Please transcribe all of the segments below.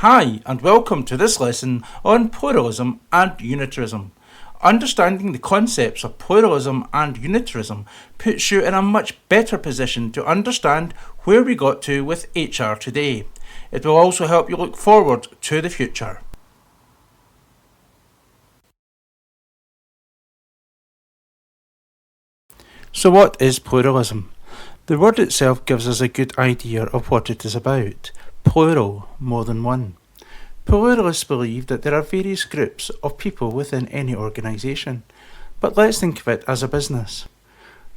Hi, and welcome to this lesson on pluralism and unitarism. Understanding the concepts of pluralism and unitarism puts you in a much better position to understand where we got to with HR today. It will also help you look forward to the future. So what is pluralism? The word itself gives us a good idea of what it is about. Plural, more than one. Pluralists believe that there are various groups of people within any organisation, but let's think of it as a business.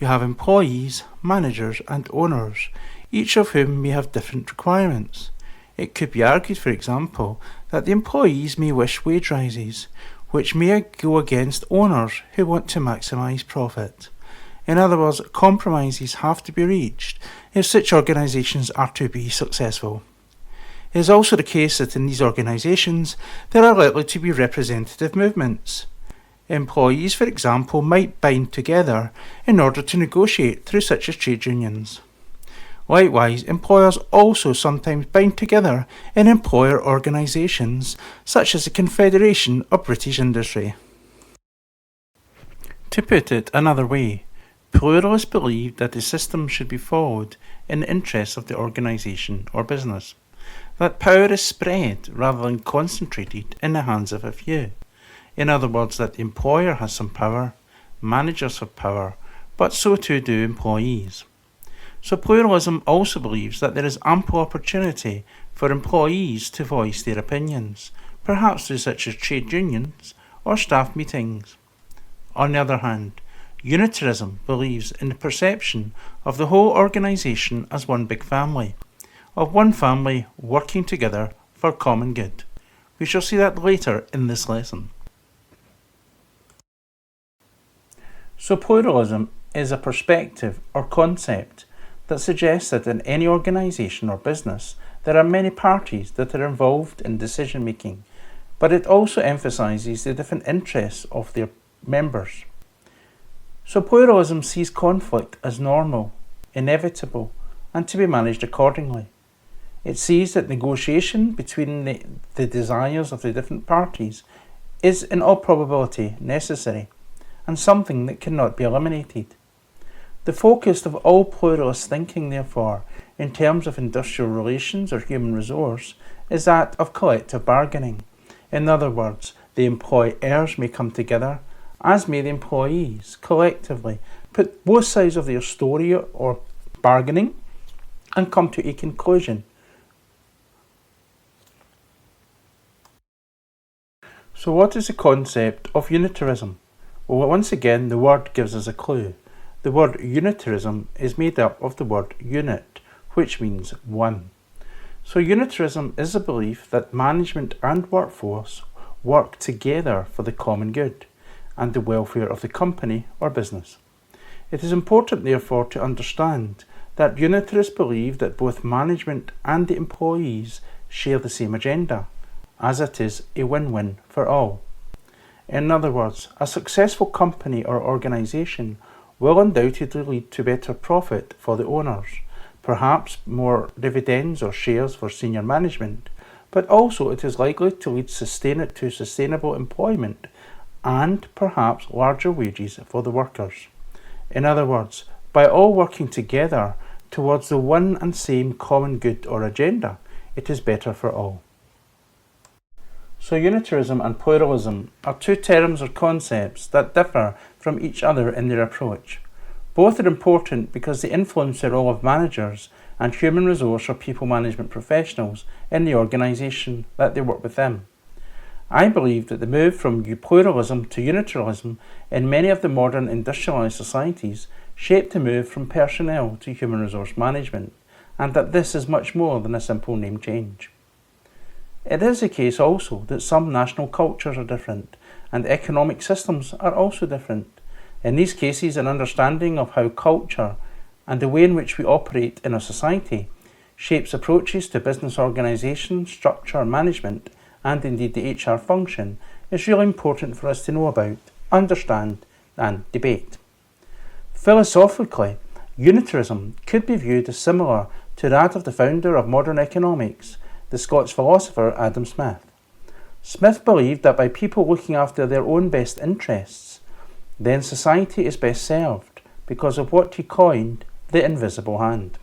You have employees, managers and owners, each of whom may have different requirements. It could be argued, for example, that the employees may wish wage rises, which may go against owners who want to maximise profit. In other words, compromises have to be reached if such organisations are to be successful. It is also the case that in these organisations there are likely to be representative movements. Employees, for example, might bind together in order to negotiate through such as trade unions. Likewise, employers also sometimes bind together in employer organisations such as the Confederation of British Industry. To put it another way, pluralists believe that the system should be followed in the interests of the organisation or business, that power is spread rather than concentrated in the hands of a few. In other words, that the employer has some power, managers have power, but so too do employees. So pluralism also believes that there is ample opportunity for employees to voice their opinions, perhaps through such as trade unions or staff meetings. On the other hand, unitarism believes in the perception of the whole organisation as one big family, of one family working together for common good. We shall see that later in this lesson. So pluralism is a perspective or concept that suggests that in any organisation or business there are many parties that are involved in decision making, but it also emphasises the different interests of their members. So pluralism sees conflict as normal, inevitable, and to be managed accordingly. It sees that negotiation between the desires of the different parties is in all probability necessary, and something that cannot be eliminated. The focus of all pluralist thinking, therefore, in terms of industrial relations or human resource, is that of collective bargaining. In other words, the employers may come together, as may the employees, collectively put both sides of their story or bargaining and come to a conclusion. So what is the concept of unitarism? Well, once again, the word gives us a clue. The word unitarism is made up of the word unit, which means one. So unitarism is a belief that management and workforce work together for the common good and the welfare of the company or business. It is important, therefore, to understand that unitarists believe that both management and the employees share the same agenda, as it is a win-win for all. In other words, a successful company or organisation will undoubtedly lead to better profit for the owners, perhaps more dividends or shares for senior management, but also it is likely to lead to sustainable employment and perhaps larger wages for the workers. In other words, by all working together towards the one and same common good or agenda, it is better for all. So unitarism and pluralism are two terms or concepts that differ from each other in their approach. Both are important because they influence the role of managers and human resource or people management professionals in the organisation that they work within. I believe that the move from pluralism to unitarism in many of the modern industrialised societies shaped the move from personnel to human resource management, and that this is much more than a simple name change. It is the case also that some national cultures are different, and economic systems are also different. In these cases, an understanding of how culture and the way in which we operate in a society shapes approaches to business organisation, structure, management, and indeed the HR function is really important for us to know about, understand, and debate. Philosophically, unitarism could be viewed as similar to that of the founder of modern economics, the Scots philosopher Adam Smith. Smith believed that by people looking after their own best interests, then society is best served because of what he coined the invisible hand.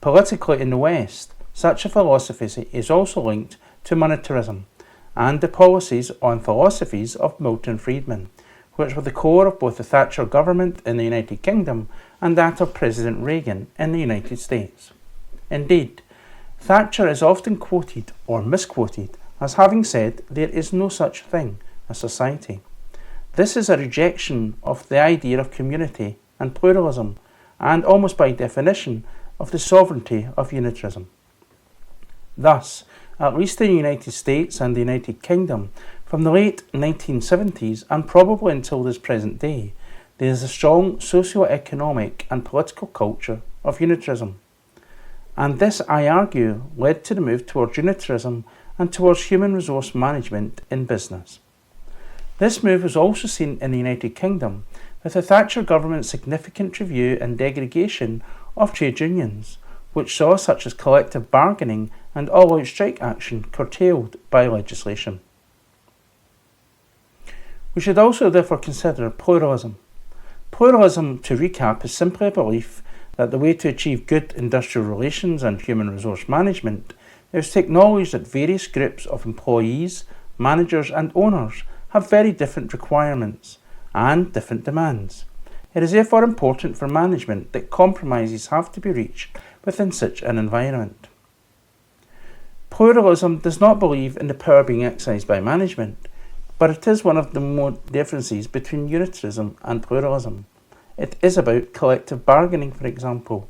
Politically in the West, such a philosophy is also linked to monetarism and the policies on philosophies of Milton Friedman, which were the core of both the Thatcher government in the United Kingdom and that of President Reagan in the United States. Indeed, Thatcher is often quoted or misquoted as having said there is no such thing as society. This is a rejection of the idea of community and pluralism, and almost by definition of the sovereignty of unitarism. Thus, at least in the United States and the United Kingdom, from the late 1970s and probably until this present day, there is a strong socio-economic and political culture of unitarism. And this, I argue, led to the move towards unitarism and towards human resource management in business. This move was also seen in the United Kingdom with the Thatcher government's significant review and degradation of trade unions, which saw such as collective bargaining and all-out strike action curtailed by legislation. We should also therefore consider pluralism. Pluralism, to recap, is simply a belief that the way to achieve good industrial relations and human resource management is to acknowledge that various groups of employees, managers and owners have very different requirements and different demands. It is therefore important for management that compromises have to be reached within such an environment. Pluralism does not believe in the power being exercised by management, but it is one of the more differences between unitarism and pluralism. It is about collective bargaining, for example,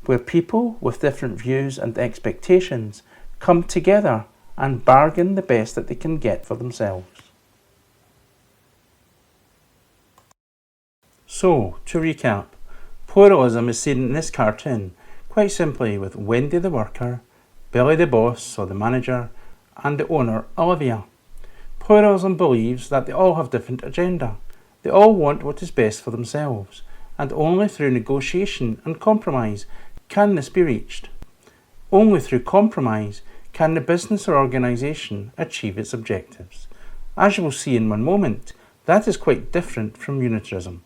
where people with different views and expectations come together and bargain the best that they can get for themselves. So, to recap, pluralism is seen in this cartoon quite simply with Wendy the worker, Billy the boss or the manager, and the owner Olivia. Pluralism believes that they all have different agenda. They all want what is best for themselves, and only through negotiation and compromise can this be reached. Only through compromise can the business or organisation achieve its objectives. As you will see in one moment, that is quite different from unitarism.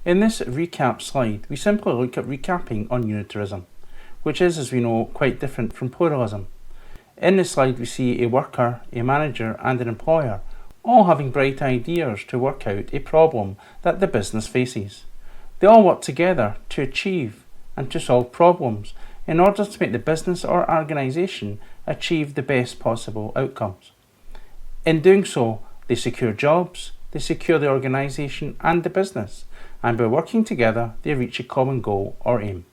In this recap slide, we simply look at recapping on unitarism, which is, as we know, quite different from pluralism. In this slide we see a worker, a manager and an employer all having bright ideas to work out a problem that the business faces. They all work together to achieve and to solve problems in order to make the business or organisation achieve the best possible outcomes. In doing so, they secure jobs, they secure the organisation and the business, and by working together they reach a common goal or aim.